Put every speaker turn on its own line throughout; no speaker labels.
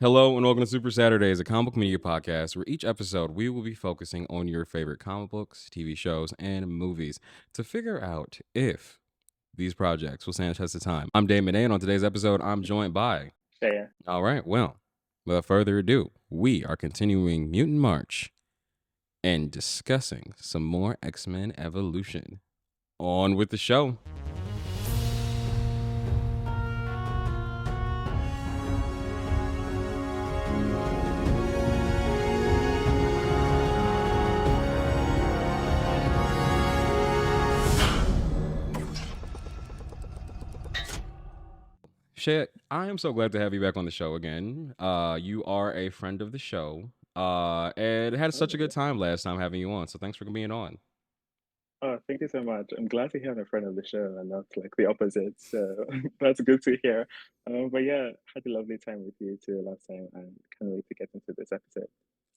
Hello and welcome to Super Saturdays, a comic book media podcast where each episode we will be focusing on your favorite comic books, TV shows, and movies to figure out if these projects will stand the test of time. I'm Damon A, and on today's episode, I'm joined by.
Seye.
All right, well, without further ado, we are continuing Mutant March and discussing some more X-Men Evolution. On with the show. Shay, I am so glad to have you back on the show again. You are a friend of the show, and had such a good
Oh,
time last time having you on. So thanks for being on.
thank you so much. I'm glad to hear I'm a friend of the show and not like the opposite. So that's good to hear. But yeah, had a lovely time with you too last time and can't wait to get into this episode.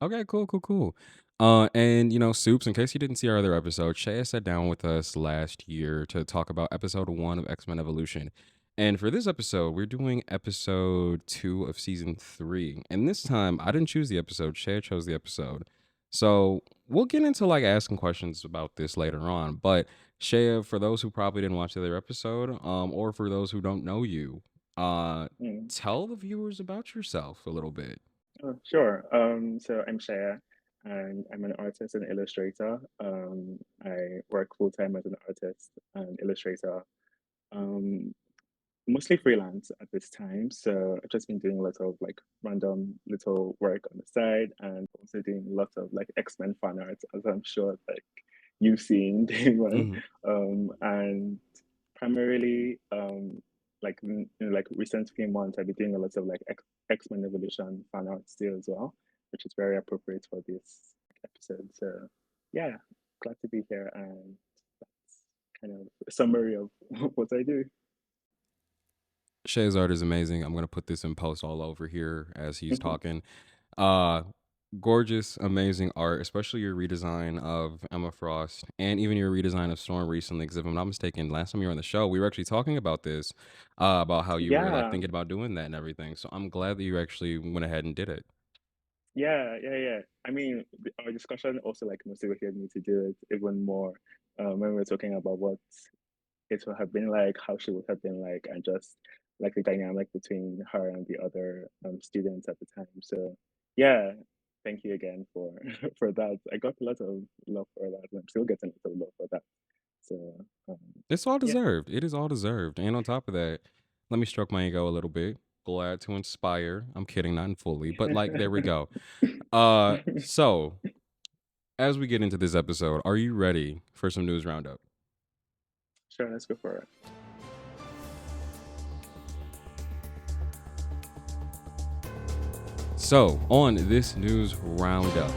Okay, cool. And Soups, in case you didn't see our other episode, Shay sat down with us last year to talk about episode 1 of X-Men Evolution. And for this episode, we're doing episode 2 of season 3. And this time, I didn't choose the episode, Shay chose the episode. So we'll get into like asking questions about this later on. But Shay, for those who probably didn't watch the other episode, or for those who don't know you, uh,
Mm.
tell the viewers about yourself a little bit.
Sure. So I'm Shaya and I'm an artist and illustrator. I work full time as an artist and illustrator. Um, Mostly freelance at this time. So I've just been doing a lot of like random little work on the side and also doing lots of like X-Men fan art, as I'm sure like you've seen day one.
Hmm.
And primarily like like recent few months I've been doing a lot of like X-Men Evolution fan art still as well, which is very appropriate for this episode. So yeah, glad to be here and that's kind of a summary of what I do.
Shay's art is amazing. I'm gonna put this in post all over here as he's talking. Uh Gorgeous, amazing art, especially your redesign of Emma Frost and even your redesign of Storm recently. Because if I'm not mistaken, last time you were on the show, we were actually talking about this, about how you were like
Yeah,
thinking about doing that and everything. So I'm glad that you actually went ahead and did it.
yeah. I mean, our discussion also like motivated me to do it even more when we were talking about what it would have been like, how she would have been like, and just like the dynamic between her and the other students at the time. So, yeah, thank you again for for that. I got a lot of love for that, and I'm still getting a lot of love for that. So,
It's all
yeah.
deserved. It is all deserved. And on top of that, let me stroke my ego a little bit. Glad to inspire. I'm kidding, not fully, but like there we go. So as we get into this episode, are you ready for some news roundup?
Sure, let's go for it.
So, on this news roundup,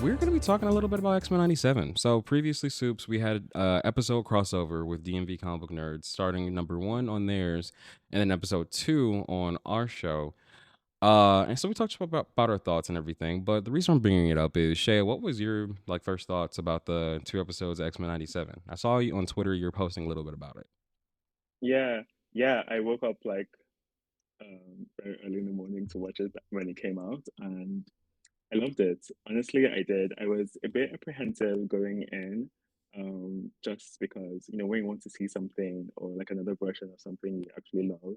we're going to be talking a little bit about X-Men 97. So, previously, Soups, we had episode crossover with DMV Comic Book Nerds, starting number 1 on theirs, and then episode 2 on our show. And so we talked about our thoughts and everything. But the reason I'm bringing it up is, Shay, what was your like first thoughts about the 2 episodes of X-Men 97? I saw you on Twitter. You're posting a little bit about it.
Yeah, yeah. I woke up like very early in the morning to watch it when it came out, and I loved it. Honestly, I did. I was a bit apprehensive going in, just because, when you want to see something or like another version of something you actually love,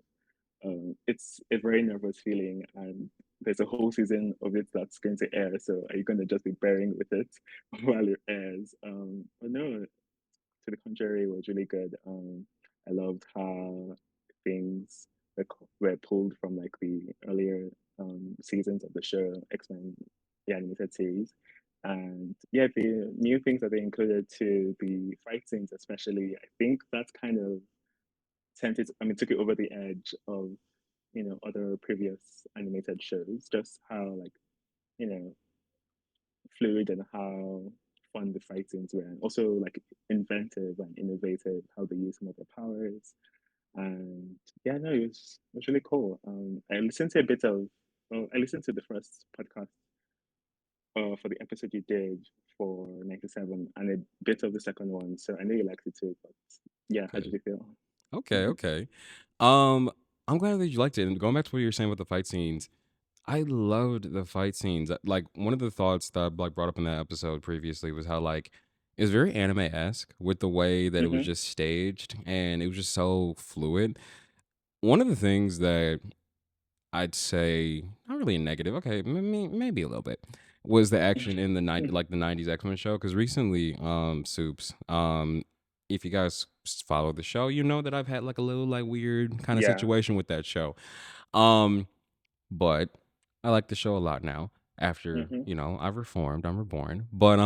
it's a very nervous feeling, and there's a whole season of it that's going to air. So are you going to just be bearing with it while it airs? But no, to the contrary, it was really good. I loved how things were pulled from like the earlier seasons of the show, X-Men, the animated series. And yeah, the new things that they included to the fight scenes, especially, I think that's kind of took it over the edge of, other previous animated shows, just how like, you know, fluid and how fun the fight scenes were, and also like inventive and innovative how they use some of their powers. And yeah, no, it was really cool. I listened to a bit of, well, I listened to the first podcast for the episode you did for 97 and a bit of the second one. So I know you liked it too, but yeah, how
Okay.
did you feel?
Okay. Um, I'm glad that you liked it. And going back to what you were saying with the fight scenes, I loved the fight scenes. Like one of the thoughts that I like brought up in that episode previously was how like it's very anime esque with the way that it was
Mm-hmm.
just staged and it was just so fluid. One of the things that I'd say not really a negative, okay, maybe a little bit, was the action in the 90s X-Men show. Because recently, Soups, if you guys follow the show, you know that I've had like a little like weird kind of
Yeah.
situation with that show. Um, but I like the show a lot now after,
Mm-hmm.
I've reformed, I'm reborn. But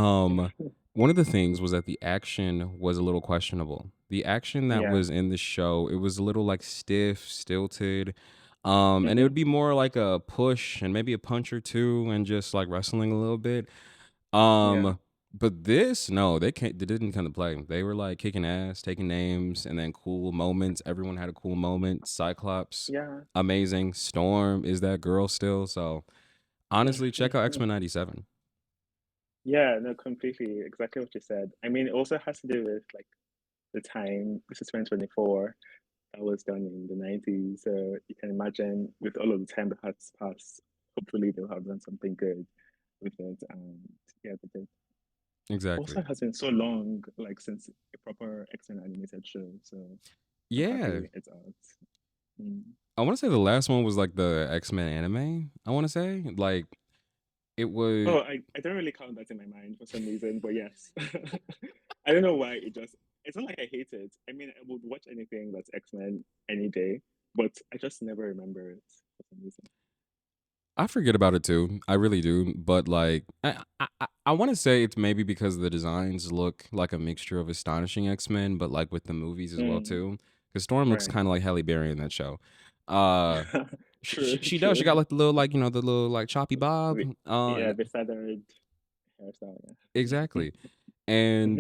one of the things was that the action was a little questionable. The action that
Yeah.
was in the show, it was a little like stiff, stilted. And it
Mm-hmm.
would be more like a push and maybe a punch or two and just like wrestling a little bit.
Yeah.
Um, but this, no, they didn't come to play. They were like kicking ass, taking names, and then cool moments. Everyone had a cool moment. Cyclops,
Yeah.
amazing. Storm is that girl still. So honestly, check out X-Men 97.
Yeah, no, completely. Exactly what you said. I mean, it also has to do with like the time. This is 2024. That was done in the 90s. So you can imagine with all of the time that has passed, hopefully they'll have done something good with it. And yeah, they did. Also,
Exactly.
it has been so long, like since a proper X-Men animated show. So I'm
Yeah.
happy it's out. Mm.
I want to say the last one was like the X-Men anime. I want to say like it was.
Oh, I don't really count that in my mind for some reason, but yes. I don't know why it's not like I hate it. I mean, I would watch anything that's X-Men any day, but I just never remember it for some reason.
I forget about it too. I really do. But like, I want to say it's maybe because the designs look like a mixture of astonishing X Men, but like with the movies as well
Mm,
too. Because Storm looks
right.
kind of like Halle Berry in that show. Uh,
True,
she does. She got
true.
like the little like the little like choppy bob.
The, yeah, the feathered hairstyle, yeah.
Exactly. And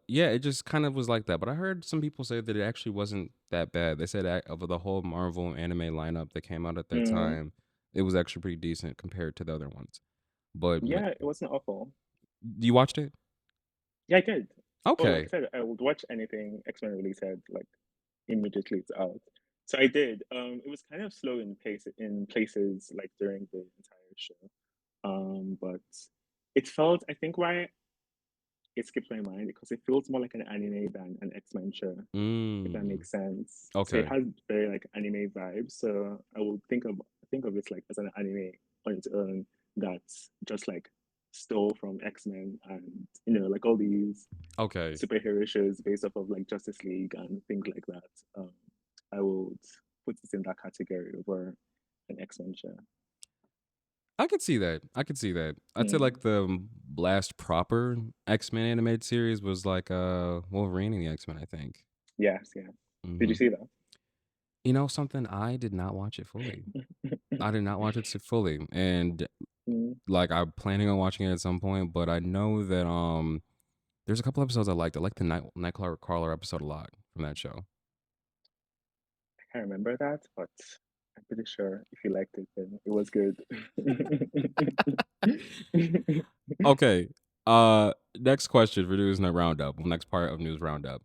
yeah, it just kind of was like that. But I heard some people say that it actually wasn't that bad. They said of the whole Marvel anime lineup that came out at that
Mm,
time, it was actually pretty decent compared to the other ones. But
yeah, it wasn't awful.
you watched it?
Yeah, I did. Oh, like I
Okay.
said, I would watch anything X-Men released like immediately it's out. So I did. It was kind of slow in places like during the entire show. But it felt I think why it skipped my mind because it feels more like an anime than an X-Men show, if that
Mm,
makes sense. So it
okay.
has very like anime vibes. So I will think of it like as an anime on its own that's just like stole from X-Men and like all these
Okay.
superhero shows based off of like Justice League and things like that. I would put it in that category over an X-Men show.
I could see that. I could see that. I'd say like
Mm.
the last proper X-Men animated series was like Wolverine and the X-Men, I think.
Yes, yes. Did you
Hmm.
see that?
You know something? I did not watch it fully. I did not watch it fully, and
Mm.
like I'm planning on watching it at some point. But I know that there's a couple episodes I liked. I like the Nightcrawler episode a lot from that show.
I can't remember that, but I'm pretty sure if you liked it, then it was good.
Okay. Next question for News Roundup. Next part of News Roundup.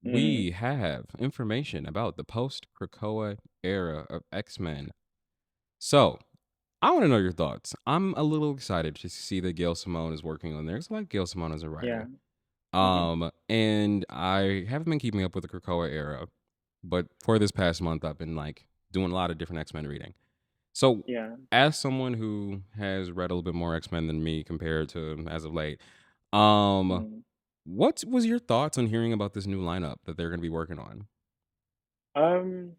Mm.
We have information about the post Krakoa era of X Men. So I want to know your thoughts. I'm a little excited to see that Gail Simone is working on there. 'Cause I like Gail Simone as a
Yeah.
writer.
Hmm.
And I haven't been keeping up with the Krakoa era, but for this past month, I've been like doing a lot of different X Men reading. So,
Yeah.
as someone who has read a little bit more X Men than me compared to as of late, um,
Mm.
what was your thoughts on hearing about this new lineup that they're going to be working on?
Um,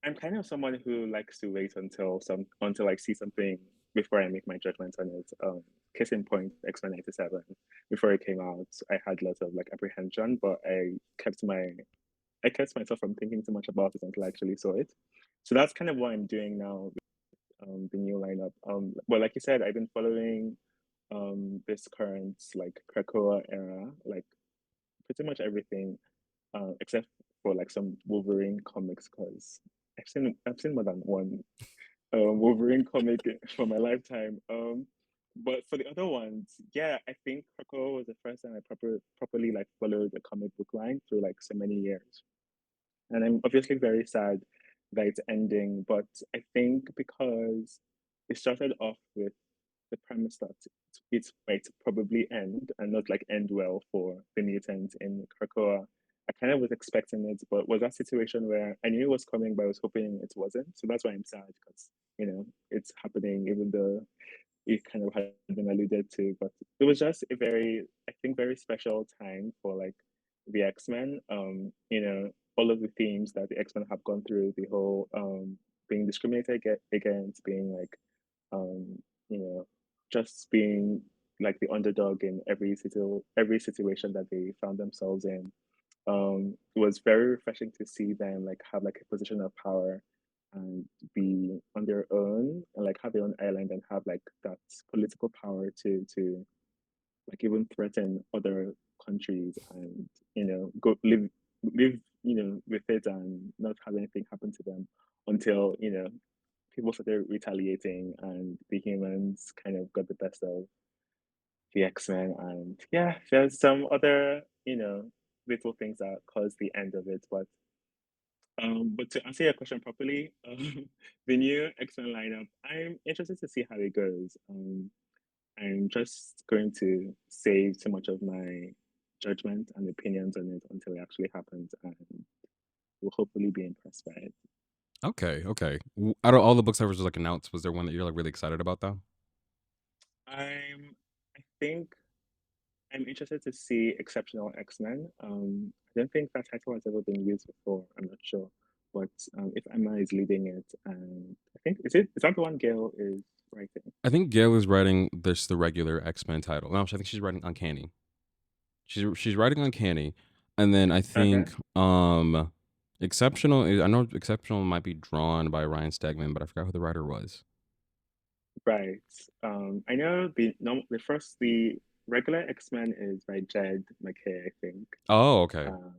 I'm kind of someone who likes to wait until I see something before I make my judgment on it. Case in point, X-Men 97. Before it came out, I had lots of like apprehension, but I kept myself from thinking too much about it until I actually saw it. So that's kind of what I'm doing now with the new lineup. Well, like you said, I've been following this current like Krakoa era, like pretty much everything except for like some Wolverine comics because I've seen more than one Wolverine comic for my lifetime. But for the other ones, yeah, I think Krakoa was the first time I properly like followed the comic book line through like so many years, and I'm obviously very sad. that it's ending, but I think because it started off with the premise that it might probably end and not like end well for the mutant in Krakoa. I kind of was expecting it, but was that situation where I knew it was coming, but I was hoping it wasn't. So that's why I'm sad because it's happening, even though it kind of had been alluded to. But it was just a very, I think, very special time for like the X Men. All of the themes that the X Men have gone through, the whole being discriminated against, being like um, you know, just being like the underdog in every situation that they found themselves in. It was very refreshing to see them like have like a position of power and be on their own and like have their own island and have like that political power to like even threaten other countries and go live with it and not have anything happen to them until people started retaliating and the humans kind of got the best of the X-Men. And yeah, there's some other, little things that caused the end of it. But to answer your question properly, the new X-Men lineup, I'm interested to see how it goes. I'm just going to save so much of my judgment and opinions on it until it actually happens, and will hopefully be impressed by it.
Okay, okay. Out of all the books that was like announced, was there one that you're like really excited about though?
I think I'm interested to see Exceptional X-Men. I don't think that title has ever been used before. I'm not sure, but if Emma is leading it, and I think is that the one Gail is writing?
I think Gail is writing this the regular X-Men title. No, I think she's writing Uncanny. She's writing Uncanny, and then I
Okay,
think Exceptional is I know Exceptional might be drawn by Ryan Stegman, but I forgot who the writer was.
right. I know the regular X-Men is by Jed McKay, I think.
Oh, okay.
Uh,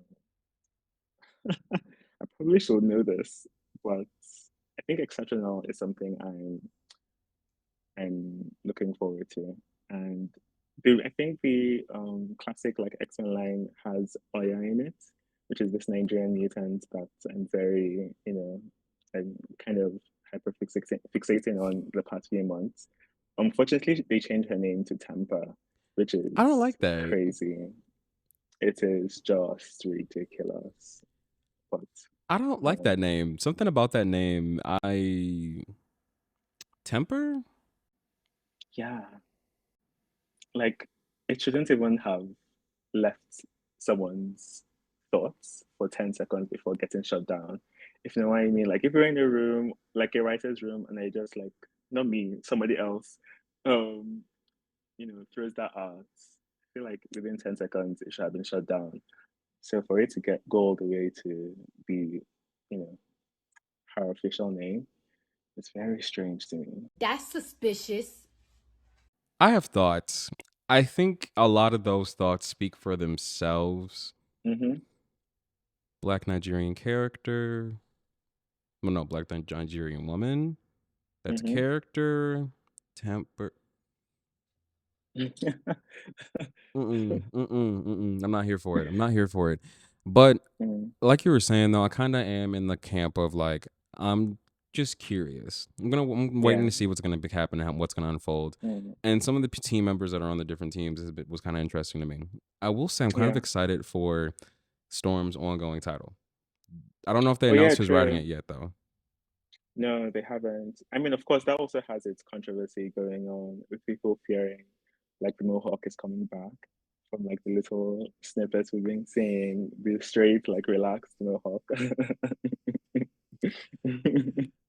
I probably should know this, but I think Exceptional is something I'm looking forward to. And I think the classic like X-Men line has Oya in it, which is this Nigerian mutant that I'm very, I'm kind of fixating on the past few months. Unfortunately, they changed her name to Tampa, which
I don't
is
like that.
crazy. It is just ridiculous. But
I don't like that
um,
name. Something about that name. I Temper?
yeah, like it shouldn't even have left someone's thoughts for 10 seconds before getting shut down. If you know what I mean. Like if you're in a room, like a writer's room, and I just like not me, somebody else, um, throws that out. I feel like within 10 seconds it should have been shut down. So for it to go all the way to be, you know, her official name, it's very strange to me.
That's suspicious.
I have thoughts. I think a lot of those thoughts speak for themselves.
Mm-hmm.
Black Nigerian character. Well, no, Black Nigerian woman. That's
Mm-hmm.
character. Temper. I'm not here for it. I'm not here for it. But
mm,
like you were saying though, I kind of am in the camp of like I'm just curious. I'm waiting
yeah.
to see what's gonna be happening, what's gonna unfold,
Mm,
and some of the team members that are on the different teams was kind of interesting to me. I will say I'm kind of
yeah.
excited for Storm's ongoing title. I don't know if they
Oh yeah,
announced who's writing
true.
it yet though.
No, they haven't. I mean, of course, that also has its controversy going on with people fearing like the Mohawk is coming back from like the little snippets we've been seeing, the straight, like relaxed Mohawk.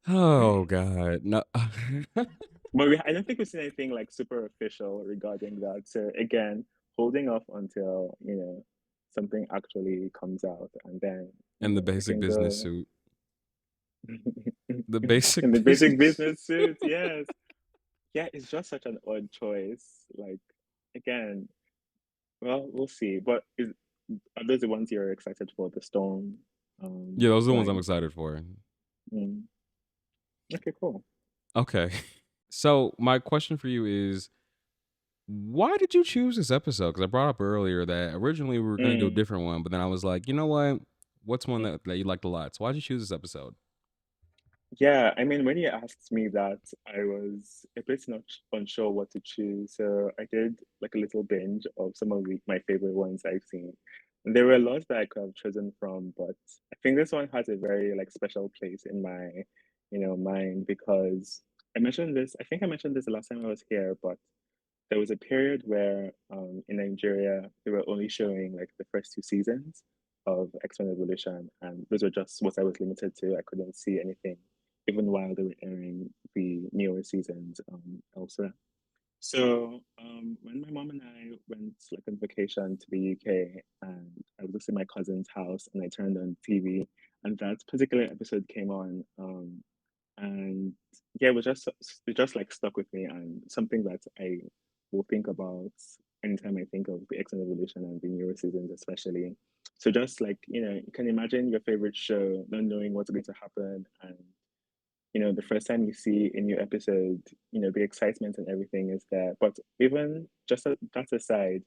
Oh God, no.
But I don't think we've seen anything like super official regarding that. So again, holding off until, something actually comes out and then,
And the
we
basic
can
business
go
suit. The basic
in the basic
business.
business suit, yes. Yeah, it's just such an odd choice. Like, again, well, we'll see. But are those the ones you're excited for? The Storm
Yeah, those are the ones I'm
line?
excited for.
Mm. Okay, cool.
Okay. So my question for you is, why did you choose this episode? Because I brought up earlier that originally we were gonna do a
Mm.
different one, but then I was like, you know what? What's one
Mm.
that you liked a lot? So why'd you choose this episode?
Yeah, I mean, when you asked me that, I was a bit not unsure what to choose. So I did like a little binge of some of my favorite ones I've seen. And there were a lot that I could have chosen from, but I think this one has a very like special place in my, mind because I think I mentioned this the last time I was here, but there was a period where in Nigeria they were only showing like the first two seasons of X-Men Evolution, and those were just what I was limited to. I couldn't see anything, even while they were airing the newer seasons elsewhere. So when my mom and I went like on vacation to the UK, and I was just in my cousin's house, and I turned on TV, and that particular episode came on, and yeah, it just like stuck with me, and something that I will think about anytime I think of the X and Evolution and the newer seasons, especially. So just like you can imagine your favorite show, not knowing what's going to happen, and the first time you see a new episode, the excitement and everything is there. But even just that aside,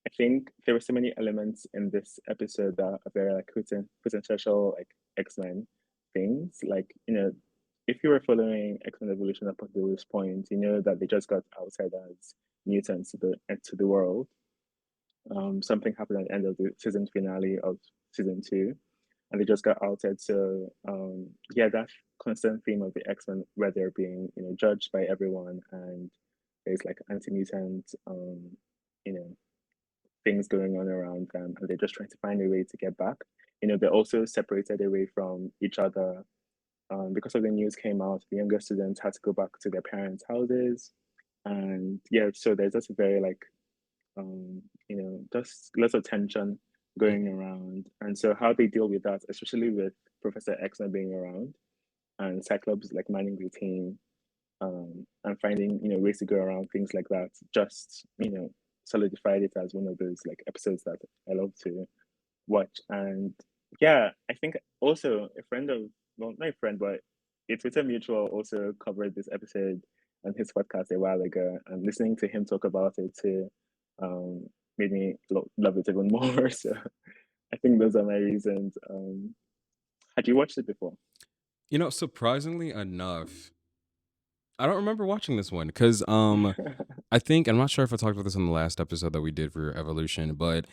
I think there were so many elements in this episode that are very like quintessential like X-Men things. Like, if you were following X-Men Evolution up until this point, you know that they just got outside as mutants to the world. Something happened at the end of the season finale of season two, and they just got outed. So yeah, that constant theme of the X-Men where they're being judged by everyone, and there's like anti-mutant you know things going on around them, and they're just trying to find a way to get back. They're also separated away from each other because of the news came out. The younger students had to go back to their parents' houses, and yeah, so there's just a very like just lots of tension going around. And so how they deal with that, especially with Professor X not being around and Cyclops like manning the team, and finding, ways to go around things like that, just, solidified it as one of those like episodes that I love to watch. And yeah, I think also a friend of, well, not a friend, but a Twitter mutual also covered this episode on his podcast a while ago, and listening to him talk about it too um, made me love it even more. So I think those are my reasons. Had you watched it before?
Surprisingly enough, I don't remember watching this one because I think I'm not sure if I talked about this in the last episode that we did for Evolution, but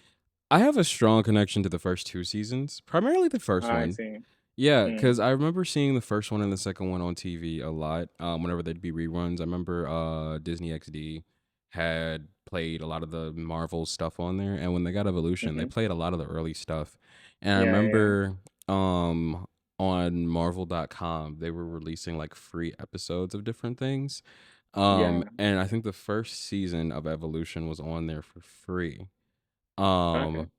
I have a strong connection to the first two seasons, primarily the first
I
one.
see.
Yeah,
Mm,
because I remember seeing the first one and the second one on TV a lot. Whenever there'd be reruns, I remember Disney XD had played a lot of the Marvel stuff on there, and when they got Evolution, they
hmm.
played a lot of the early stuff. And I
Yeah, yeah,
remember um on Marvel.com they were releasing like free episodes of different things.
yeah.
And I think the first season of Evolution was on there for free.
Okay.
Um,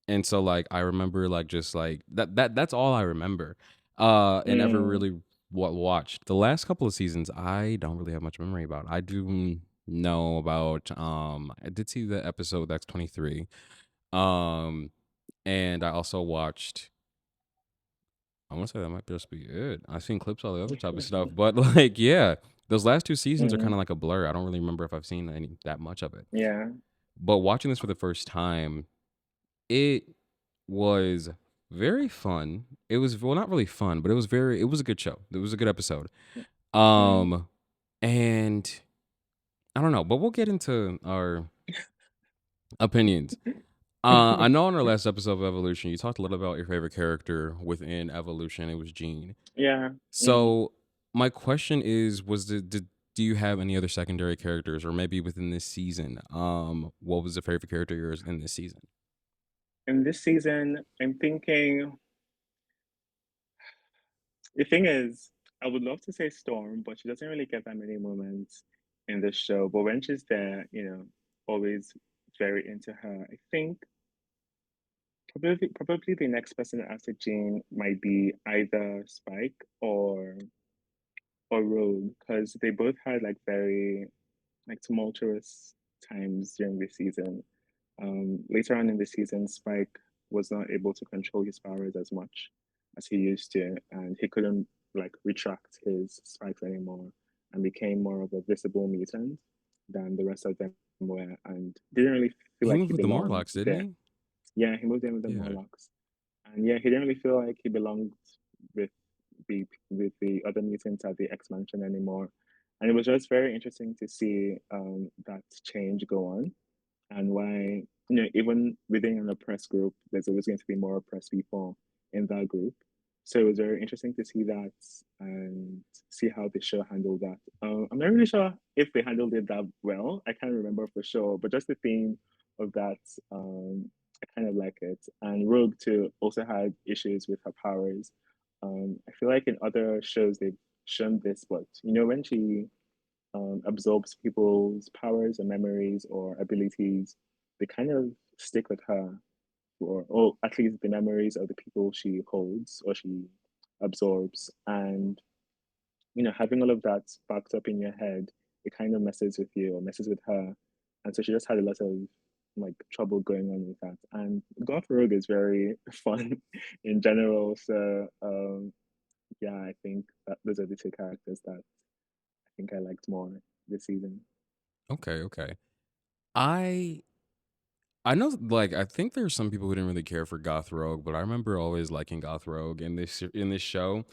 and so like I remember like just like that's all I remember. And ever
Mm,
really watched. The last couple of seasons I don't really have much memory about. I do know about I did see the episode that's 23. Um and I also watched, I want to say that might just be it. I've seen clips all the other type of stuff, but like yeah, those last two seasons are kind
hmm.
of like a blur. I don't really remember if I've seen any that much of it.
Yeah.
But watching this for the first time, it was very fun. It was, well, not really fun, but it was a good show. It was a good episode.
Mm.
Um and I don't know, but we'll get into our opinions. I know on our last episode of Evolution, you talked a little about your favorite character within Evolution. It was Jean.
Yeah. Mm.
So my question is, do you have any other secondary characters, or maybe within this season? What was the favorite character of yours in this season?
And this season, I'm thinking the thing is, I would love to say Storm, but she doesn't really get that many moments in this show. But when she's there, always very into her. I think probably the next person after Jean might be either Spike or Rogue, because they both had like very like tumultuous times during the season. Later on in the season, Spike was not able to control his powers as much as he used to, and he couldn't like retract his spikes anymore, and became more of a visible mutant than the rest of them were, and didn't really feel
He
like
moved
he
with the
belonged
Morlocks, didn't
there.
he?
Yeah, he moved in with the
Yeah.
Morlocks, and yeah, he didn't really feel like he belonged with the other mutants at the X Mansion anymore, and it was just very interesting to see that change go on, and why even within an oppressed group, there's always going to be more oppressed people in that group. So it was very interesting to see that and see how the show handled that. I'm not really sure if they handled it that well. I can't remember for sure, but just the theme of that, I kind of like it. And Rogue too also had issues with her powers. I feel like in other shows they've shown this, but when she absorbs people's powers or memories or abilities, they kind of stick with her, or at least the memories of the people she holds or she absorbs. And having all of that backed up in your head, it kind of messes with you or messes with her. And so she just had a lot of like trouble going on with that. And Goth Rogue is very fun in general. So yeah, I think that those are the two characters that I think I liked more this season.
Okay, okay. I I know, like, I think there's some people who didn't really care for Goth Rogue, but I remember always liking Goth Rogue in this show.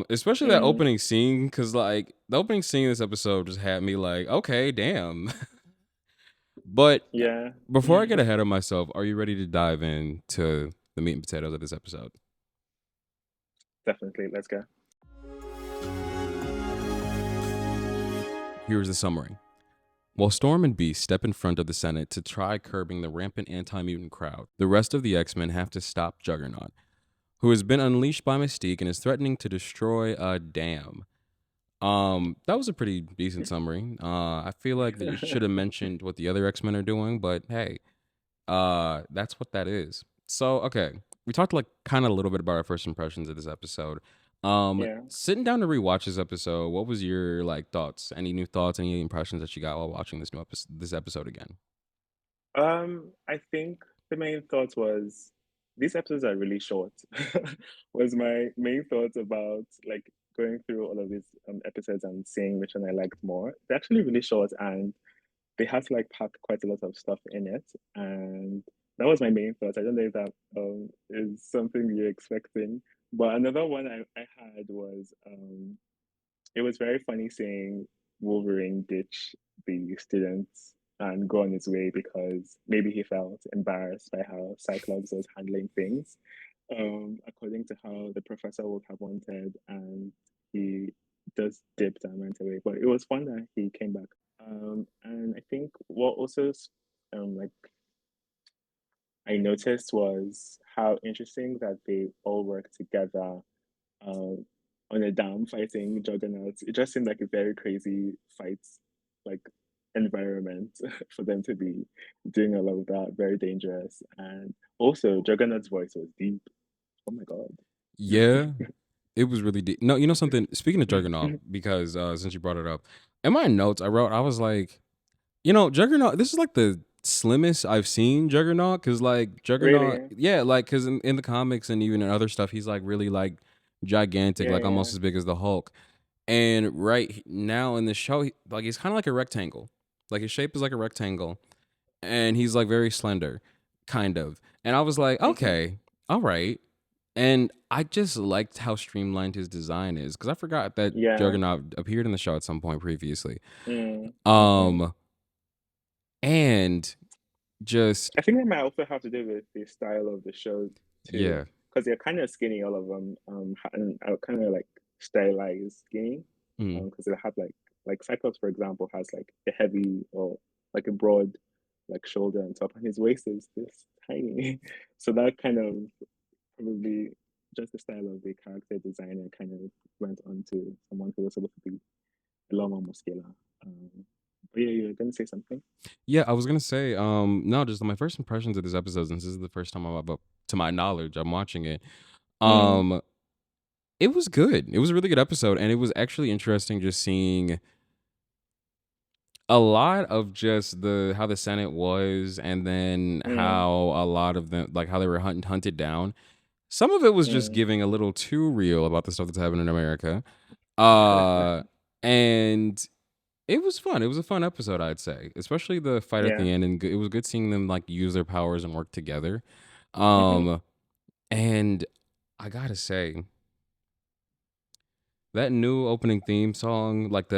Especially that
Mm,
opening scene, because like the opening scene of this episode just had me like, okay, damn. But
yeah.
before I get ahead of myself, are you ready to dive into the meat and potatoes of this episode?
Definitely. Let's go.
Here's the summary. While Storm and Beast step in front of the Senate to try curbing the rampant anti-mutant crowd, the rest of the X-Men have to stop Juggernaut, who has been unleashed by Mystique and is threatening to destroy a dam. That was a pretty decent summary. I feel like they should have mentioned what the other X-Men are doing, but hey, that's what that is. So, okay, we talked like kind of a little bit about our first impressions of this episode.
Yeah.
Sitting down to rewatch this episode, what was your like thoughts? Any new thoughts? Any impressions that you got while watching this episode again?
I think the main thought was these episodes are really short. Was my main thought about like going through all of these episodes and seeing which one I liked more. They're actually really short and they had to like pack quite a lot of stuff in it. And that was my main thought. I don't know if that is something you're expecting. But another one I had was it was very funny seeing Wolverine ditch the students and go on his way because maybe he felt embarrassed by how Cyclops was handling things, according to how the professor would have wanted, and he just dipped and went away. But it was fun that he came back. And I think what also like I noticed was how interesting that they all work together um, on a dam fighting juggernauts. It just seemed like a very crazy fight, like environment for them to be doing all of that. Very dangerous, and also Juggernaut's voice was deep. Oh my god.
Yeah, it was really deep. No, you know something. Speaking of Juggernaut, because since you brought it up, in my notes I wrote, I was like, Juggernaut. This is like the slimmest I've seen Juggernaut, because like Juggernaut,
Really?
yeah, like because in the comics and even in other stuff, he's like really like gigantic,
Yeah,
like
yeah,
almost as big as the Hulk. And right now in the show, like he's kind of like a rectangle. Like his shape is like a rectangle, and he's like very slender, kind of. And I was like,
mm-hmm.
okay, all right. And I just liked how streamlined his design is, because I forgot that
Yeah.
Juggernaut appeared in the show at some point previously.
Mm-hmm.
Um, and just
I think that might also have to do with the style of the show too,
yeah,
because they're kind of skinny, all of them, and kind of like stylized skinny,
mm,
because they have like Cyclops, for example, has like a heavy or like a broad like shoulder and top, and his waist is this tiny, so that kind of probably just the style of the character designer kind of went on to someone who was supposed to be a lot more muscular. Um, but yeah, you're gonna say something?
yeah. I was gonna say, no, just my first impressions of this episode, since this is the first time I'm up to my knowledge, I'm watching it.
Mm,
Um, it was good. It was a really good episode, and it was actually interesting just seeing a lot of just the how the Senate was, and then
mm,
how a lot of them, like how they were hunted down. Some of it was just
mm.
giving a little too real about the stuff that's happening in America. Uh, and it was fun. It was a fun episode, I'd say, especially the fight at
Yeah.
the end, and it was good seeing them like use their powers and work together.
Hmm.
Um, and I gotta say, that new opening theme song, like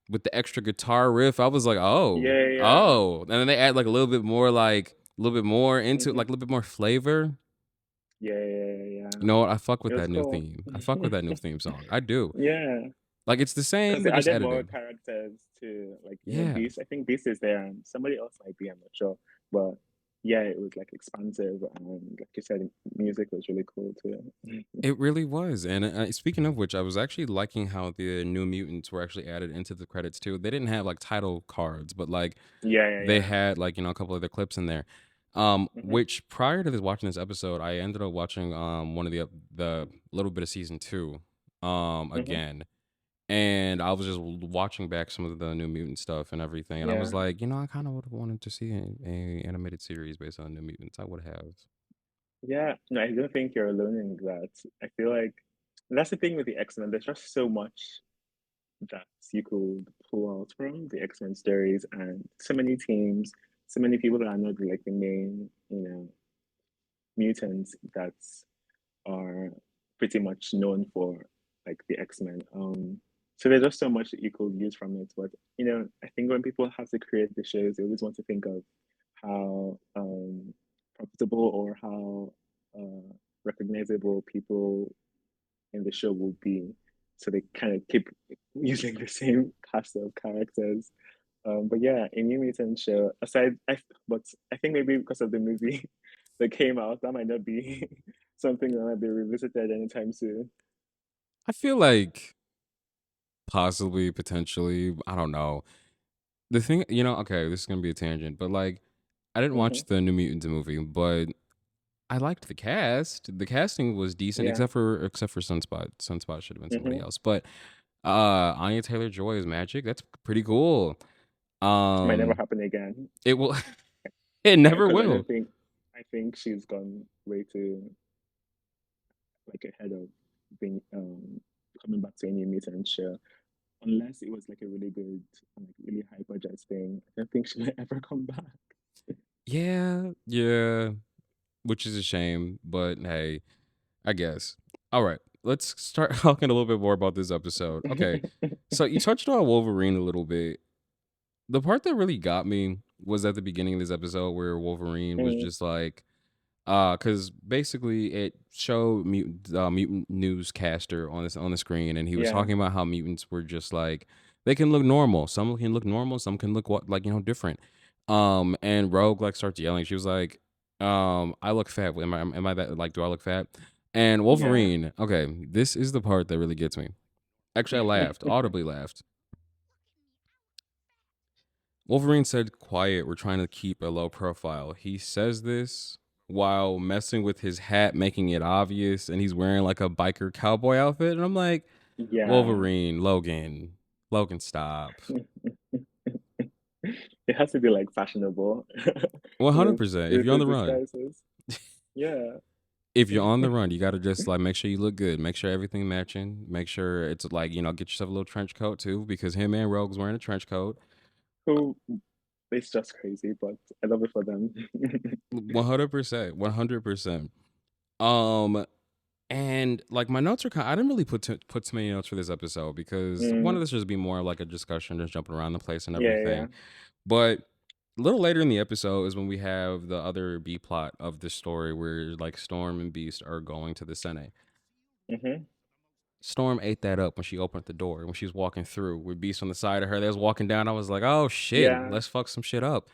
with the extra guitar riff, I was like, oh,
Yeah, yeah.
oh, and then they add like a little bit more, like a little bit more into it,
Mm-hmm.
like a little bit more flavor.
Yeah, yeah, yeah.
You know what? I fuck
It
with
was
that new
cool.
theme. I fuck with that new theme song. I do.
Yeah,
Like it's the same,
because they
but just
added more
edited.
characters to, like,
Yeah.
Beast. I think Beast is there, and somebody else might be. I'm not sure, but yeah, it was like expansive, and like you said, music was really cool too.
It really was. And speaking of which, I was actually liking how the New Mutants were actually added into the credits too. They didn't have like title cards, but like
Yeah, yeah,
they
yeah.
had like a couple of their clips in there.
Hmm.
Which prior to this watching this episode, I ended up watching one of the little bit of season 2
Hmm.
again. And I was just watching back some of the New Mutant stuff and everything, and I was
Yeah.
like, I kind of would have wanted to see a animated series based on New Mutants. I would have.
Yeah, no, I don't think you're alone in that. I feel like that's the thing with the X-Men. There's just so much that you could pull out from the X-Men stories, and so many teams, so many people that are not like the main, mutants that are pretty much known for like the X-Men. So there's just so much that you could use from it. But I think when people have to create the shows, they always want to think of how profitable or how recognizable people in the show will be. So they kind of keep using the same cast of characters. But yeah, a New Mutant show, but I think maybe because of the movie that came out, that might not be something that might be revisited anytime soon.
I feel like possibly, potentially, I don't know. The thing, okay, this is gonna be a tangent, but like, I didn't
Hmm.
watch the New Mutants movie, but I liked the cast. The casting was decent,
Yeah.
except for Sunspot. Sunspot should have been somebody
Hmm.
else. But Anya Taylor Joy is Magic. That's pretty cool.
Might never
Um,
happen again.
it will. It never
Because
will.
I think she's gone way too like ahead of being coming back to a New Mutant show. Unless it was like a really good, like really high budget thing, I don't think she might ever come back.
Yeah, yeah. Which is a shame, but hey, I guess. All right, let's start talking a little bit more about this episode. Okay, so you touched on Wolverine a little bit. The part that really got me was at the beginning of this episode where Wolverine was
Mm,
just like, because basically it showed mutant newscaster on the screen, and he was
yeah,
talking about how mutants were just like they can look normal. Some can look normal. Some can look what like different. And Rogue like starts yelling. She was like, I look fat. Am I that like? Do I look fat? And
yeah.
Wolverine. Okay, this is the part that really gets me. Actually, I laughed, audibly laughed. Wolverine said, "Quiet, we're trying to keep a low profile." He says this while messing with his hat, making it obvious, and he's wearing like a biker cowboy outfit. And I'm like,
Yeah.
Wolverine, Logan, stop.
It has to be like fashionable
100%. If
with
you're on
those
the run,
disguises. Yeah.
if you're on the run, you got to just like make sure you look good, make sure everything matching, make sure it's like get yourself a little trench coat too, because him and Rogue's wearing a trench coat.
Who It's just crazy, but I love it for them.
100%, 100%. Um, And like my notes are kind, I didn't really put too many notes for this episode because one
Mm,
of this just be more like a discussion, just jumping around the place and
yeah,
everything. But a little later in the episode is when we have the other B plot of the story where like Storm and Beast are going to the Senate.
yeah. Hmm.
Storm ate that up when she opened the door when she was walking through with Beast on the side of her. They was walking down. I was like, oh shit,
Yeah,
let's fuck some shit up.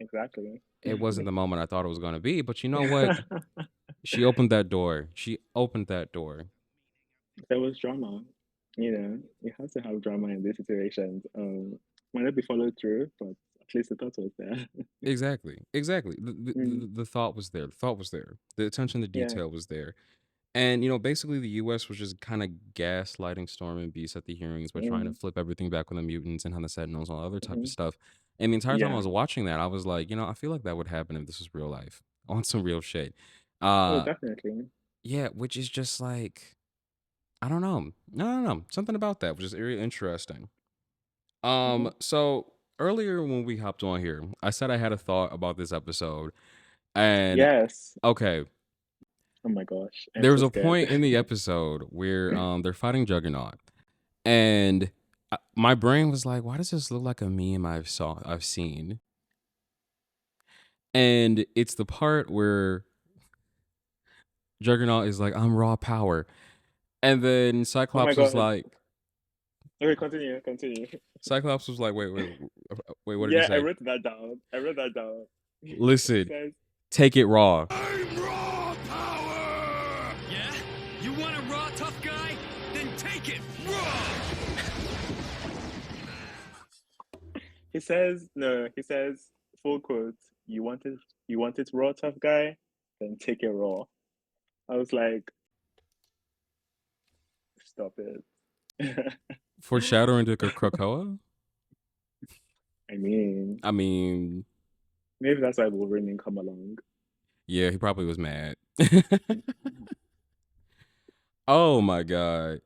exactly.
It wasn't the moment I thought it was gonna be, but you know what? She opened that door. She opened that door.
There was drama. You have to have drama in these situations. Might not be followed through, but at least the thought was there.
Exactly, exactly.
Mm,
The thought was there. The thought was there. The attention to
yeah.
detail was there. And basically, the U.S. was just kind of gaslighting Storm and Beast at the hearings by trying to
Mm,
flip everything back on the mutants and how the Sentinels and all other type of
hmm.
stuff. And the entire time I
Yeah.
was watching that, I was like, I feel like that would happen if this was real life, on some real shit.
Oh,
Uh,
definitely.
yeah, which is just like I don't know, I don't know, something about that which is very interesting.
Hmm.
So earlier when we hopped on here, I said I had a thought about this episode, and
Yes.
okay,
Oh my gosh, I'm
There
so
was a
scared.
point in the episode where they're fighting Juggernaut, and my brain was like, "Why does this look like a meme I've seen?" And it's the part where Juggernaut is like, "I'm raw power," and then
Oh my
Cyclops was
god.
like,
Okay, continue, continue.
"Wait, wait, wait, what did he
Yeah, I
say?
wrote that down. I wrote that down. He
Listen,
says,
take it raw."
I'm raw power! Yeah? You want a raw tough guy? Then take it raw!
no, he says, full quote, you want it raw, tough guy? Then take it raw. I was like, stop it.
Foreshadowing to Krakoa?
I mean,
I mean,
maybe that's why Wolverine didn't come along.
yeah, he probably was mad. Oh my god.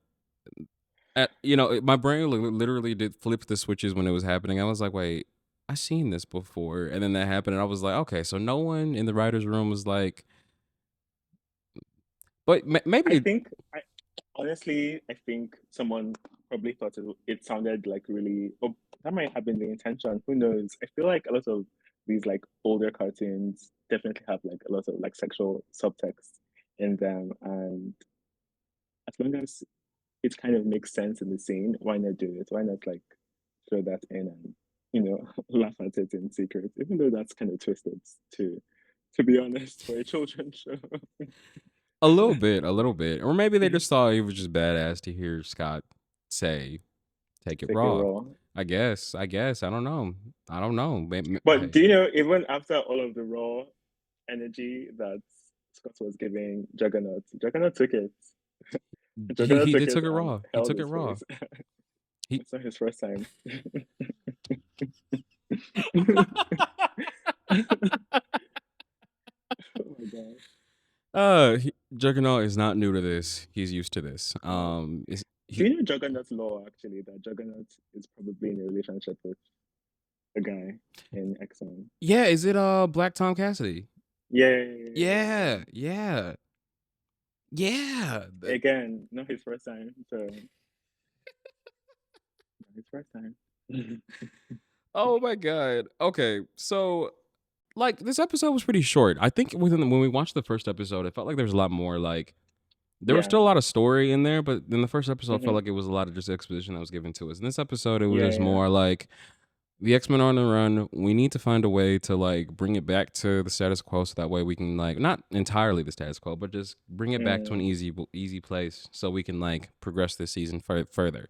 My brain literally did flip the switches when it was happening. I was like, wait, I seen this before. And then that happened, and I was like, okay, so no one in the writer's room was like, but
I
maybe.
think, I honestly, I think someone probably thought it sounded like really. Oh, that might have been the intention. Who knows? I feel like a lot of these like older cartoons definitely have like a lot of like sexual subtext in them, and as long as it kind of makes sense in the scene, why not do it? Why not like throw that in and laugh at it in secret? Even though that's kind of twisted to be honest, for a children's show.
A little bit. Or maybe they just thought it was just badass to hear Scott say, take it
Take it
raw.
raw.
I guess. I don't know. I don't know.
But
Hey,
do you know, even after all of the raw energy that Scott was giving Juggernaut, Juggernaut took it. Juggernaut
he
took
did
it
took it
and
raw. He
held
took it
his
raw.
face.
He
It's not his first time. Oh my god.
Juggernaut is not new to this. He's used to this.
Oh. Do
He
you know Juggernaut's law actually that Juggernaut is probably in a relationship with a guy in X-Men?
Yeah, is it Black Tom Cassidy?
Yeah, yeah, yeah, yeah, yeah,
Yeah, yeah. Yeah.
yeah. Again, not his first time, so not his first time.
Oh my god. Okay, so like this episode was pretty short. I think when we watched the first episode, it felt like there was a lot more like there was
Yeah.
still a lot of story in there, but in the first episode, it felt
Hmm.
like it was a lot of just exposition that was given to us. In this episode, it was
Yeah,
just
yeah.
more like the X-Men are on the run. We need to find a way to like bring it back to the status quo, so that way we can like not entirely the status quo, but just bring it back to an
Mm,
easy place, so we can like progress this season further.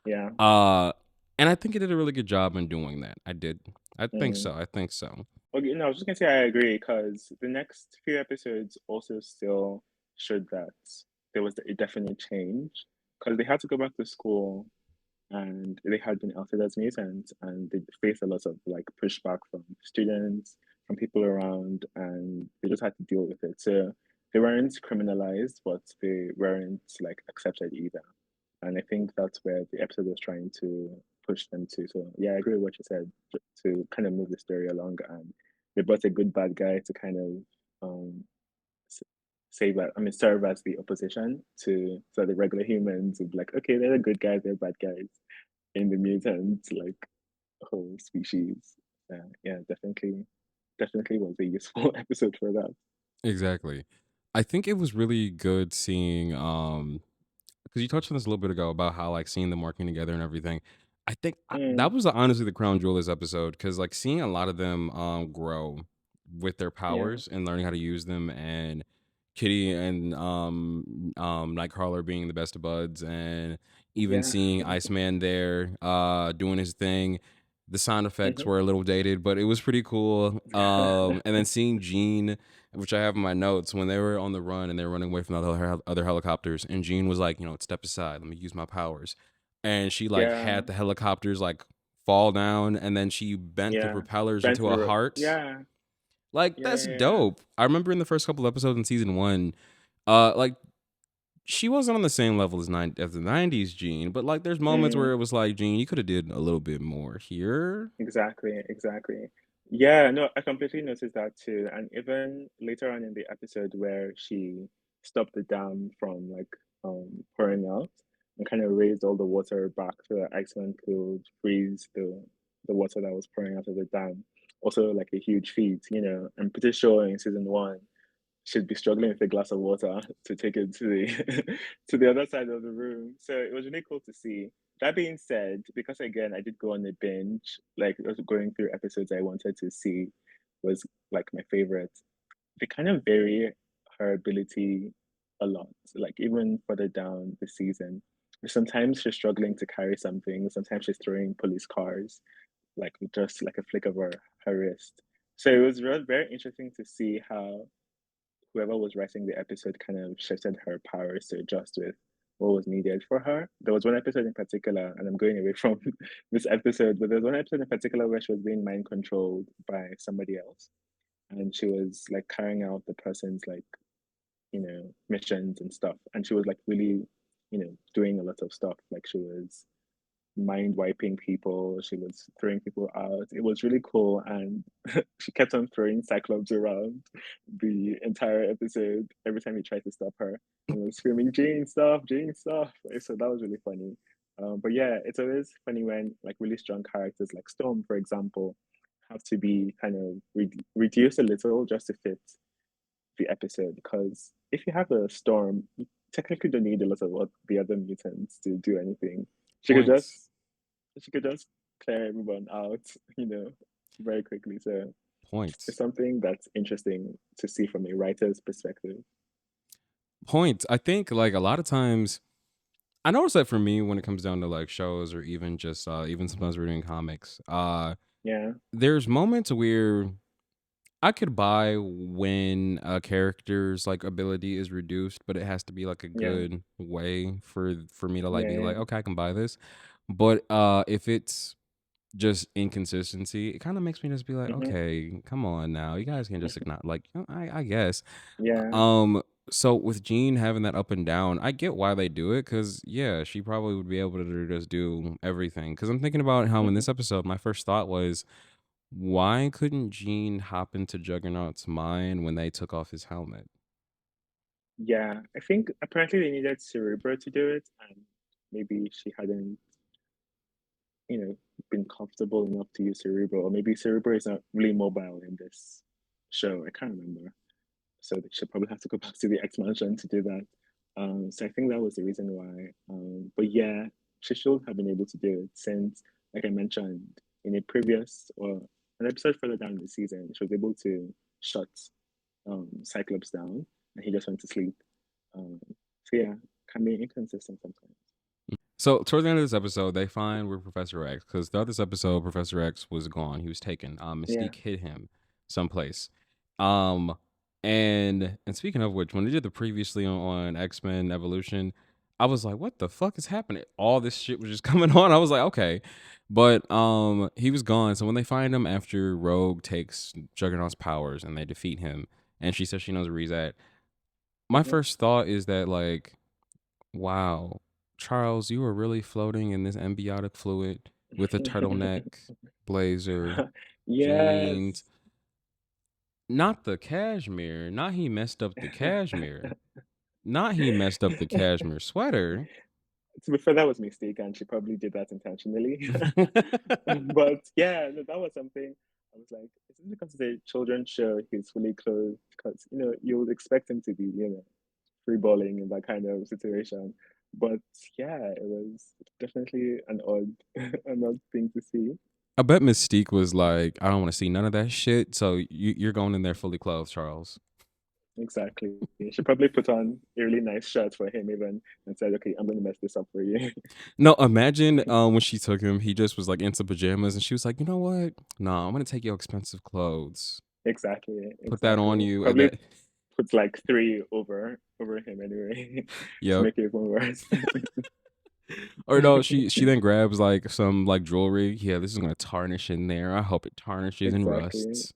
yeah.
Uh, and I think it did a really good job in doing that. I did. I think
Mm.
so. I think so.
Okay, no, I was just gonna say I agree because the next few episodes also still showed that there was a definite change because they had to go back to school and they had been outed as mutants and they faced a lot of like pushback from students, from people around, and they just had to deal with it. So they weren't criminalized, but they weren't like accepted either. And I think that's where the episode was trying to push them to. So yeah, I agree with what you said to kind of move the story along, and they brought a good bad guy to kind of save that. I mean, serve as the opposition to so the regular humans would be like, okay, they're the good guys, they're bad guys in the mutant like whole species. Yeah, definitely was a useful episode for that.
Exactly. I think it was really good seeing because you touched on this a little bit ago about how like seeing them working together and everything. I think
Mm,
that was honestly the crown jewel of this episode because like seeing a lot of them grow with their
yeah,
powers and learning how to use them, and Kitty and Nightcrawler being the best of buds, and even
yeah.
seeing Iceman there doing his thing. The sound effects
Hmm.
were a little dated, but it was pretty cool. And then seeing Jean, which I have in my notes, when they were on the run and they were running away from the other helicopters, and Jean was like, step aside, let me use my powers, and she like
Yeah,
had the helicopters like fall down, and then she bent the
yeah.
propellers
Bent
into a
the
heart.
yeah,
Like
yeah,
that's
yeah, yeah.
dope. I remember in the first couple episodes in season one, like she wasn't on the same level as the '90s Jean, but like there's moments where
Mm,
it was like, Jean, you could have did a little bit more here.
exactly, exactly. Yeah, no, I completely noticed that too. And even later on in the episode where she stop the dam from like pouring out and kind of raised all the water back so that Iceland could freeze the water that was pouring out of the dam. Also, like a huge feat, you know. I'm pretty sure in season one she'd be struggling with a glass of water to take it to the to the other side of the room. So it was really cool to see. That being said, because again I did go on a binge, like I was going through episodes I wanted to see was like my favorite. They kind of vary her ability a lot. Like even further down the season, sometimes she's struggling to carry something. Sometimes she's throwing police cars, like with just like a flick of her wrist. So it was very interesting to see how whoever was writing the episode kind of shifted her powers to adjust with what was needed for her. There was one episode in particular, and I'm going away from this episode, but there was one episode in particular where she was being mind controlled by somebody else, and she was like carrying out the person's like missions and stuff, and she was like really doing a lot of stuff. Like she was mind wiping people. She was throwing people out. It was really cool, and she kept on throwing Cyclops around the entire episode. Every time he tried to stop her, and was screaming, "Jane, stop! Jane, stop!" So that was really funny. But yeah, it's always funny when like really strong characters like Storm, for example, have to be kind of reduced a little just to fit the episode. Because if you have a Storm, you technically don't need a lot of what the other mutants to do anything. She could
Points.
just she could just clear everyone out, very quickly. So it's
Points.
something that's interesting to see from a writer's perspective.
Points. I think like a lot of times I notice that for me when it comes down to like shows or even just even sometimes reading comics,
Yeah,
there's moments where I could buy when a character's like ability is reduced, but it has to be like a
yeah,
good way for me to like
yeah,
be
yeah.
like, okay, I can buy this. But if it's just inconsistency, it kind of makes me just be like,
Mm-hmm,
okay, come on now. You guys can just ignore like I guess.
yeah,
Um so with Jean having that up and down, I get why they do it cuz yeah, she probably would be able to just do everything cuz I'm thinking about how in
mm-hmm.
this episode my first thought was why couldn't Jean hop into Juggernaut's mind when they took off his helmet?
Yeah. I think apparently they needed Cerebro to do it, and maybe she hadn't, you know, been comfortable enough to use Cerebro, or maybe Cerebro is not really mobile in this show. I can't remember. So they should probably have to go back to the X Mansion to do that. So I think that was the reason why. But yeah, she should have been able to do it since, like I mentioned in a previous or an episode further down in the season, she was able to shut Cyclops down, and he just went to sleep. So yeah, can be inconsistent sometimes.
So towards the end of this episode, they find where Professor X, because throughout this episode, Professor X was gone. He was taken.
Yeah.
Mystique hid him someplace. Um, and speaking of which, when they did the previously on X-Men Evolution, I was like, what the fuck is happening? All this shit was just coming on. I was like, okay. But he was gone. So when they find him after Rogue takes Juggernaut's powers and they defeat him, and she says she knows where he's at, my
Hmm.
first thought is that like, wow, Charles, you were really floating in this ambiotic fluid with a turtleneck, blazer,
Yes.
jeans. Not the cashmere. Not he messed up the cashmere. Not he messed up the cashmere sweater.
To be fair, that was a mistake, and she probably did that intentionally. But yeah, no, that was something I was like, is it because it's a children's show, he's fully clothed? Because you would expect him to be, free balling in that kind of situation. But yeah, it was definitely an odd, an odd thing to see.
I bet Mystique was like, I don't want to see none of that shit. So you're going in there fully clothed, Charles.
Exactly. She probably put on a really nice shirt for him even and said, okay, I'm going to mess this up for you.
No, imagine when she took him, he just was like in some pajamas and she was like, you know what? No, I'm going to take your expensive clothes.
Exactly.
Put that on
Exactly.
you. And
Probably
that,
puts like three over him anyway to
yep.
make it even worse.
Or no, she then grabs like some like jewelry. Yeah, this is gonna tarnish in there. I hope it tarnishes and
Exactly.
rusts.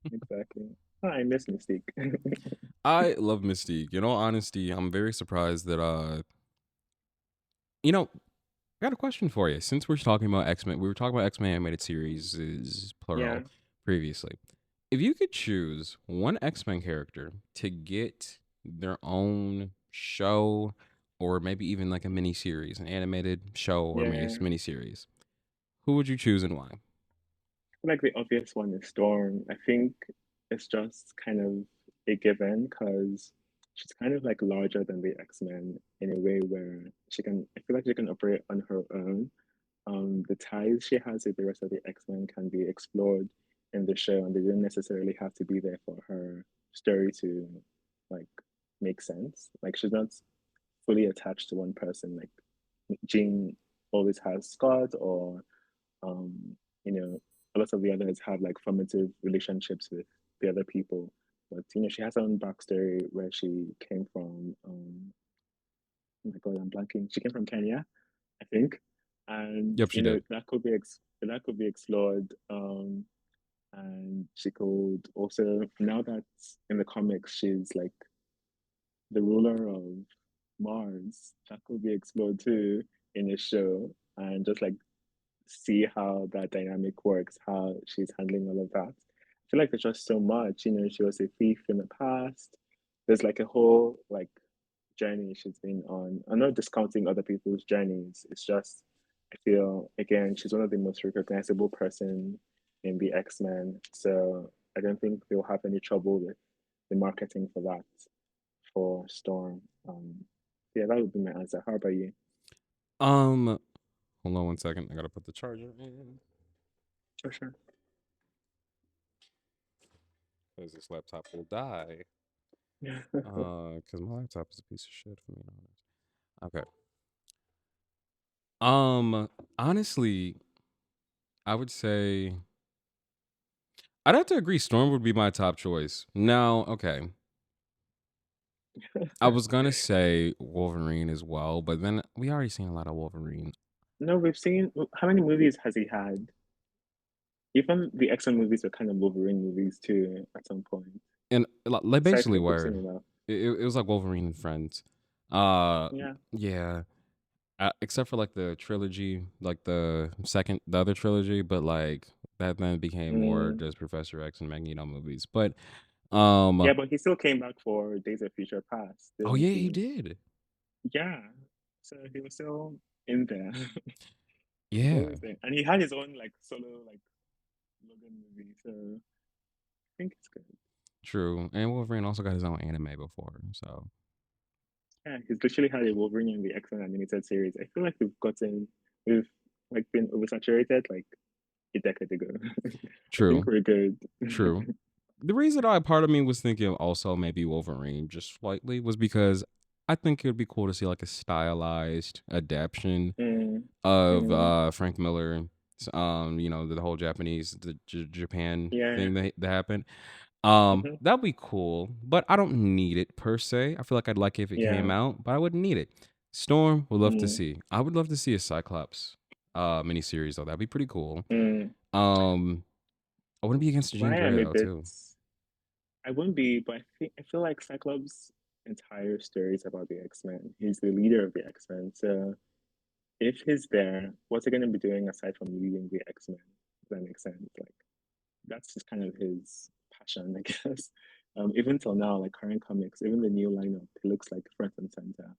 Exactly. Oh, I miss Mystique.
I love Mystique. In all honesty, I'm very surprised that you know, I got a question for you. Since we're talking about X-Men, we were talking about X-Men animated series is
Yeah.
plural previously. If you could choose one X-Men character to get their own show, or maybe even like a mini series, an animated show or
Yeah.
mini series, who would you choose and why?
Like the obvious one is Storm. I think it's just kind of a given because she's kind of like larger than the X-Men in a way where I feel like she can operate on her own. The ties she has with the rest of the X-Men can be explored in the show, and they don't necessarily have to be there for her story to like make sense. Like she's not fully attached to one person. Like Jean always has Scott, or um, a lot of the others have like formative relationships with the other people. But she has her own backstory where she came from. Oh my God, I'm blanking. She came from Kenya, I think, and
Yep, she did.
that could be explored. And she could also, now that in the comics she's like the ruler of Mars, that could be explored too in the show, and just like see how that dynamic works, how she's handling all of that. I feel like there's just so much. She was a thief in the past. There's like a whole like journey she's been on. I'm not discounting other people's journeys. It's just I feel again she's one of the most recognizable person in the X-Men. So I don't think they'll have any trouble with the marketing for that for Storm. Yeah, that would be my answer. How about you?
Um, hold on one second. I gotta put the charger in
For sure.
because this laptop will die. Because my laptop is a piece of shit, for me honest. Okay. Honestly, I would say I'd have to agree. Storm would be my top choice. Now, okay, I was gonna say Wolverine as well, but then we already seen a lot of Wolverine,
No, we've seen how many movies has he had? Even the X-Men movies were kind of Wolverine movies too at some point.
and like
So I
basically
think we've
where
seen enough.
it was like Wolverine and Friends. Uh,
Yeah.
yeah, except for like the trilogy, like the other trilogy, but like that then became more
Mm.
just Professor X and Magneto movies. But
Yeah, but he still came back for Days of Future Past,
oh
didn't
yeah, he
he?
did.
Yeah. So he was still in there. He's
Yeah,
always there. And he had his own like solo like Logan movie. So I think it's good.
true. And Wolverine also got his own anime before, so
Yeah, he's literally had a Wolverine in the X-Men animated series. I feel like we've like been oversaturated like a decade ago. I think
true,
we're good.
true. The reason I part of me was thinking also maybe Wolverine just slightly was because I think it would be cool to see like a stylized adaptation
Mm,
of
mm,
Frank Miller. The whole Japan
yeah.
thing that happened.
Hmm.
That'd be cool, but I don't need it per se. I feel like I'd like it if it came
Yeah.
out, but I wouldn't need it. Storm would love to
Mm,
see. I would love to see a Cyclops miniseries though. That'd be pretty cool.
mm.
Um, I wouldn't be against Jean
Why
Grey
I'm a
though
bit,
too.
I wouldn't be, but I feel like Cyclops' entire story is about the X-Men. He's the leader of the X-Men. So if he's there, what's he going to be doing aside from leading the X-Men? Does that make sense? Like that's just kind of his passion, I guess. Even till now, like current comics, even the new lineup, he looks like front and center.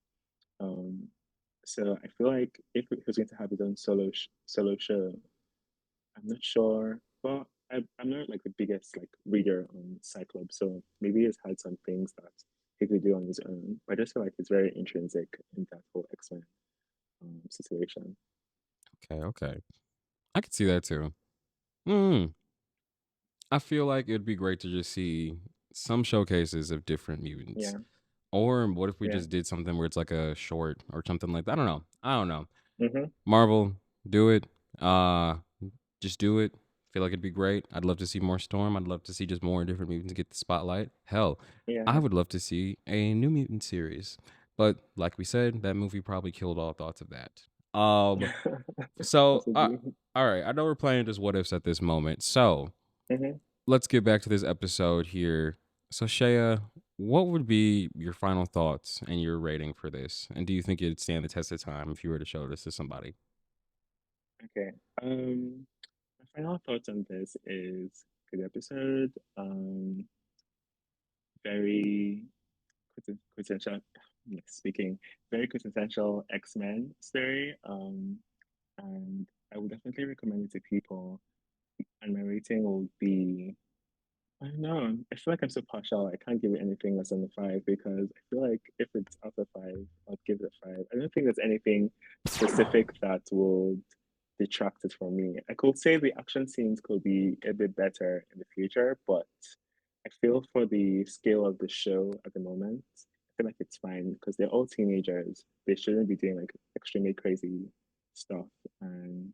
Um, so I feel like if he was going to have his own solo show, I'm not sure. Well, I'm not like the biggest like reader on Cyclops, so maybe he's had some things that he could do on his own. But I just feel like it's very intrinsic in that whole X-Men situation.
Okay, okay. I could see that too. Hmm. I feel like it'd be great to just see some showcases of different mutants.
Yeah,
Or what if we
yeah.
just did something where it's like a short or something like that? I don't know. I don't know.
Mm-hmm.
Marvel, do it. Uh just do it. Feel like it'd be great. I'd love to see more Storm. I'd love to see just more different mutants get the spotlight. Hell, I
Yeah.
would love to see a New Mutant series. But like we said, that movie probably killed all thoughts of that. Um so
Possibly.
all right, I know we're playing just what ifs at this moment. So
Mm-hmm.
let's get back to this episode here. So, Shaya, what would be your final thoughts and your rating for this? And do you think it'd stand the test of time if you were to show this to somebody?
Okay. My final thoughts on this is good episode. Very quintessential, speaking, very quintessential X-Men story. And I would definitely recommend it to people. And my rating will be, I don't know. I feel like I'm so partial. I can't give it anything less than a five because I feel like if it's out of five, I'd give it a five. I don't think there's anything specific that would detract it from me. I could say the action scenes could be a bit better in the future, but I feel for the scale of the show at the moment, I feel like it's fine because they're all teenagers. They shouldn't be doing like extremely crazy stuff, and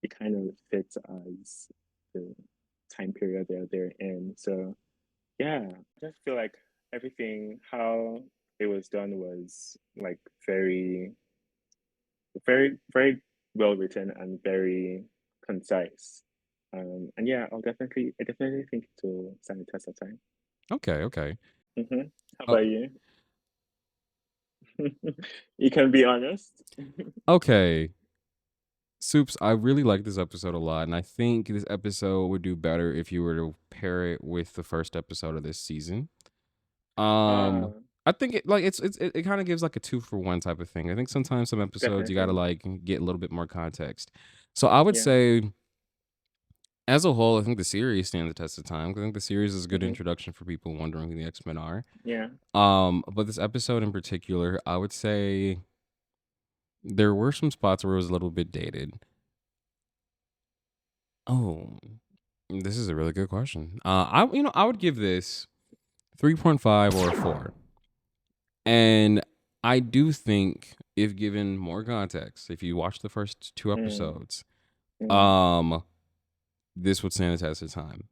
it kind of fits as the time period they're in. So yeah, I just feel like everything how it was done was like very well written and very concise. And yeah, I definitely think it will stand the test of time.
Okay, okay.
How
Oh,
about you? You can be honest.
okay. Soups, I really like this episode a lot, and I think this episode would do better if you were to pair it with the first episode of this season.
Ah,
I think it kind of gives like a 2-for-1 type of thing. I think sometimes some episodes you got to
definitely.
like get a little bit more context. So I would
Yeah.
say, as a whole, I think the series stands the test of time. I think the series is a good
hmm
introduction for people wondering who the X-Men are.
Yeah.
But this episode in particular, I would say there were some spots where it was a little bit dated. Oh, this is a really good question. I would give this 3.5 or a 4. And I do think if given more context, if you watch the first 2
Mm,
episodes,
mm.
um this would stand the test of time.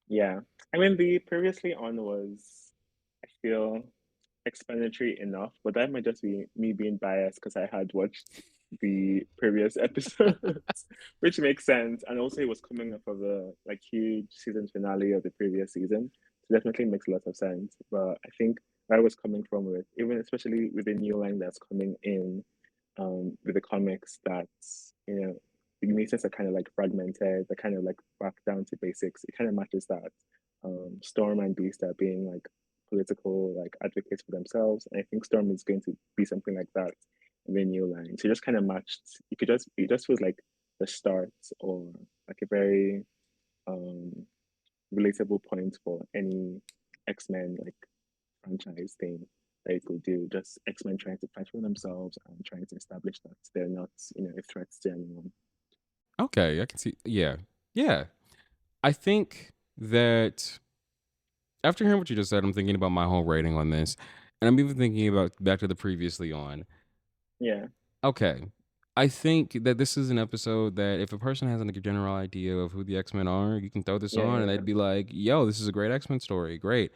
Yeah. I mean, the previously on was, I feel, explanatory enough, but that might just be me being biased because I had watched the previous episodes, which makes sense. And also, it was coming off of a like huge season finale of the previous season, so definitely makes a lot of sense. But I think where I was coming from with, even especially with the new line that's coming in, with the comics, that's the mutants are kind of like fragmented, they're kind of like back down to basics. It kind of matches that. Storm and Beast are being like political like advocates for themselves. And I think Storm is going to be something like that in the new line. So just kind of matched. It just feels like the start or like a very um relatable point for any X-Men like franchise thing that it could do. Just X-Men trying to fight for themselves and trying to establish that they're not, a threat to anyone.
Okay, I can see. Yeah. Yeah. I think that after hearing what you just said, I'm thinking about my whole rating on this. And I'm even thinking about back to the previously on.
Yeah.
Okay. I think that this is an episode that if a person has like a general idea of who the X-Men are, you can throw this
Yeah,
on
yeah,
and
yeah.
they'd be like, yo, this is a great X-Men story. Great.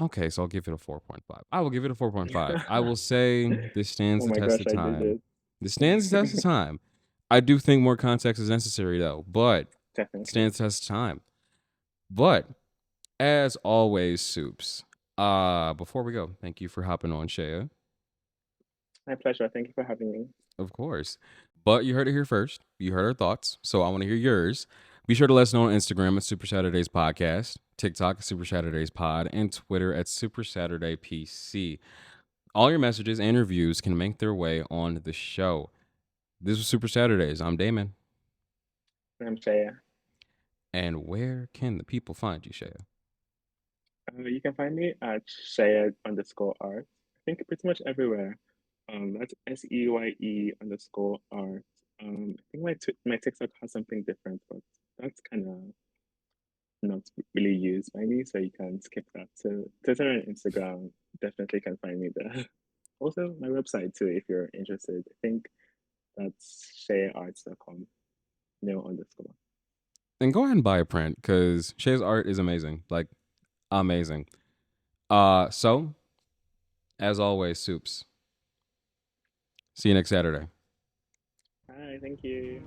Okay, so I'll give it a 4.5. I will give it a 4.5. I will say this stands
Oh
the
my
test
gosh,
of
I did
time.
it.
This stands the test of time. I do think more context is necessary though, but it
Definitely.
stands the test of time. But as always, Soups. Before we go, thank you for hopping on, Shea.
My pleasure. Thank you for having me.
Of course. But you heard it here first. You heard our thoughts. So I want to hear yours. Be sure to let us know on Instagram at Super Saturdays Podcast, TikTok at Super Saturdays Pod, and Twitter at Super Saturday PC. All your messages and reviews can make their way on the show. This was Super Saturdays. I'm Damon.
I'm Seye.
And where can the people find you, Shea?
You can find me at Seye_art. I think pretty much everywhere. That's SEYE_art. I think my TikTok has something different, but that's kind of not really used by me, so you can skip that. So Twitter and Instagram definitely can find me there. Also, my website too, if you're interested. I think that's sharearts.com, no underscore.
And go ahead and buy a print because Shea's art is amazing. Like, amazing. So, as always, Soups. See you next Saturday.
Hi, thank you.